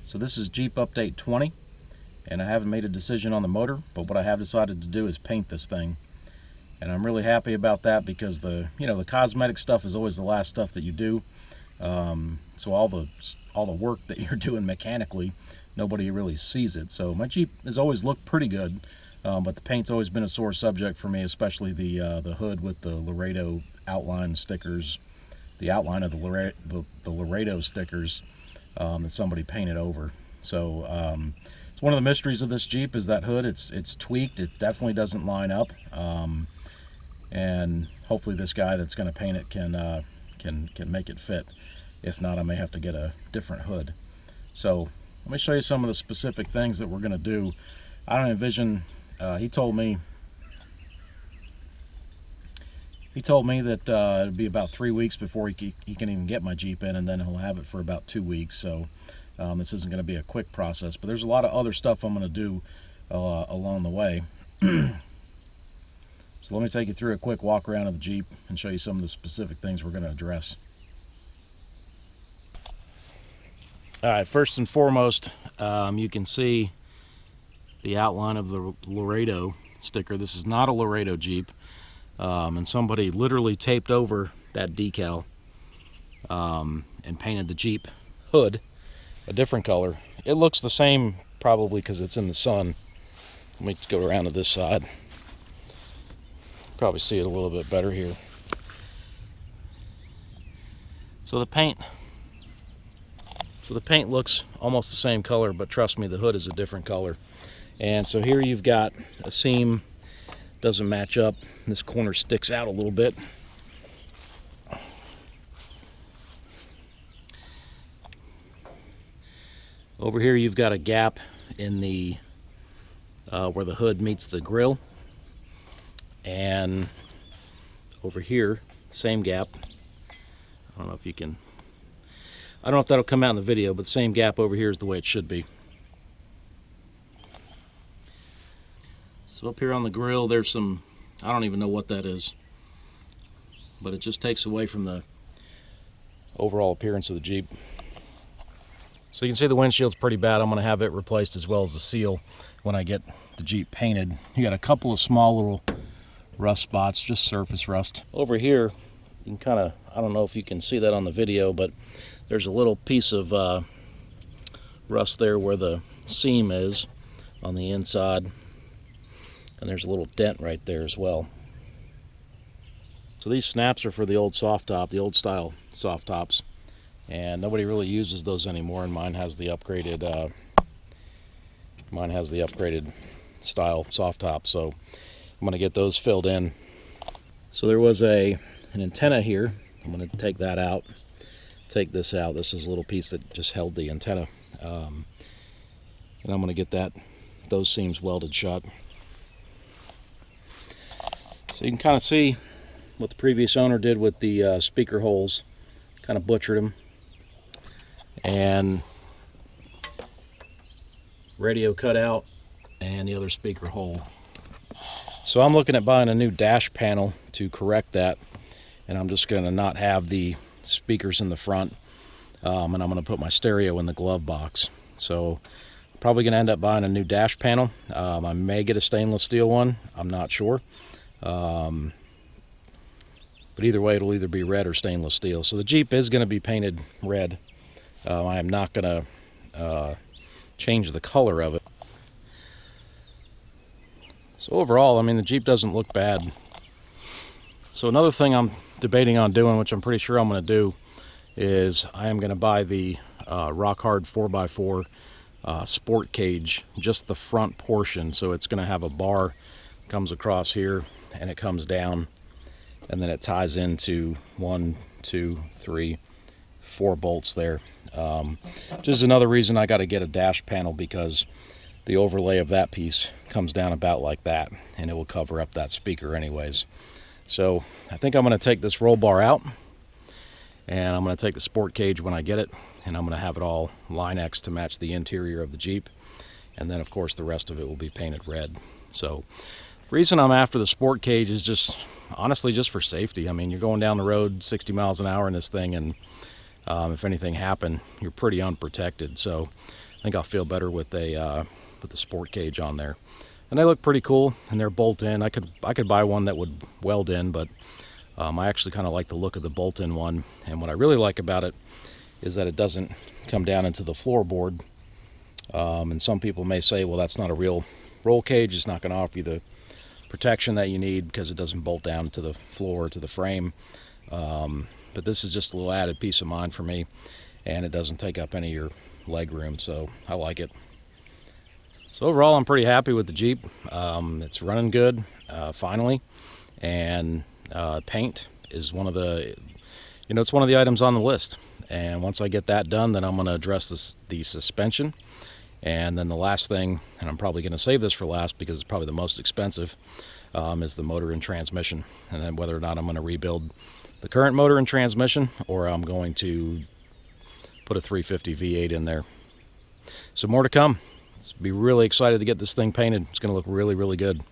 So this is Jeep Update 20, and I haven't made a decision on the motor, but what I have decided to do is paint this thing. And I'm really happy about that because the cosmetic stuff is always the last stuff that you do. So all the work that you're doing mechanically, nobody really sees it. So my Jeep has always looked pretty good, but the paint's always been a sore subject for me, especially the hood with the Laredo outline stickers, the outline of the Laredo stickers that somebody painted over. So it's one of the mysteries of this Jeep is that hood. It's tweaked. It definitely doesn't line up, and hopefully this guy that's going to paint it can make it fit. If not, I may have to get a different hood. So let me show you some of the specific things that we're going to do. I don't envision. He told me that it'd be about 3 weeks before he can even get my Jeep in, and then he'll have it for about 2 weeks. So this isn't going to be a quick process, but there's a lot of other stuff I'm going to do along the way. So let me take you through a quick walk around of the Jeep and show you some of the specific things we're going to address. All right, first and foremost, you can see the outline of the Laredo sticker. This is not a Laredo Jeep, and somebody literally taped over that decal and painted the Jeep hood a different color. It looks the same probably because it's in the sun. Let me go around to this side. Probably see it a little bit better here. So the paint looks almost the same color, but trust me, the hood is a different color. And so here you've got a seam, doesn't match up. This corner sticks out a little bit. Over here you've got a gap in the where the hood meets the grill. And over here, same gap. I don't know if you can, I don't know if that'll come out in the video, but the same gap over here is the way it should be. So up here on the grill, there's some, I don't even know what that is, but it just takes away from the overall appearance of the Jeep. So you can see the windshield's pretty bad. I'm going to have it replaced as well as the seal when I get the Jeep painted. You got a couple of small little rust spots, just surface rust. Over here, you can kind of, I don't know if you can see that on the video, but there's a little piece of rust there where the seam is on the inside, and there's a little dent right there as well. So these snaps are for the old soft top, the old style soft tops, and nobody really uses those anymore, and mine has the upgraded style soft top, so I'm going to get those filled in. So there was an antenna here. I'm going to take that out, take this out. This is a little piece that just held the antenna, and I'm going to get those seams welded shut. So you can kind of see what the previous owner did with the speaker holes, kind of butchered them, and radio cut out and the other speaker hole. So I'm looking at buying a new dash panel to correct that, and I'm just going to not have the speakers in the front, and I'm going to put my stereo in the glove box. So I'm probably going to end up buying a new dash panel. I may get a stainless steel one, I'm not sure, but either way it'll either be red or stainless steel. So the Jeep is going to be painted red. I am not going to change the color of it. So overall, I mean, the Jeep doesn't look bad. So another thing I'm debating on doing, which I'm pretty sure I'm going to do, is I am going to buy the Rock Hard 4x4 sport cage, just the front portion. So it's going to have a bar, comes across here, and it comes down, and then it ties into 1, 2, 3, 4 bolts there. Just another reason I got to get a dash panel, because the overlay of that piece comes down about like that, and it will cover up that speaker anyways. So I think I'm going to take this roll bar out, and I'm going to take the sport cage when I get it, and I'm going to have it all Line-X to match the interior of the Jeep, and then of course the rest of it will be painted red. So the reason I'm after the sport cage is just honestly just for safety. I mean, you're going down the road 60 miles an hour in this thing, and if anything happened, you're pretty unprotected. So I think I'll feel better with the sport cage on there. And they look pretty cool, and they're bolt-in. I could buy one that would weld in, but I actually kind of like the look of the bolt-in one. And what I really like about it is that it doesn't come down into the floorboard. And some people may say, well, that's not a real roll cage. It's not going to offer you the protection that you need because it doesn't bolt down to the floor, to the frame. But this is just a little added peace of mind for me, and it doesn't take up any of your leg room, so I like it. So overall, I'm pretty happy with the Jeep. It's running good, finally, and paint is one of the, it's one of the items on the list. And once I get that done, then I'm going to address the suspension. And then the last thing, and I'm probably going to save this for last because it's probably the most expensive, is the motor and transmission. And then whether or not I'm going to rebuild the current motor and transmission, or I'm going to put a 350 V8 in there. So more to come. Be really excited to get this thing painted. It's going to look really, really good.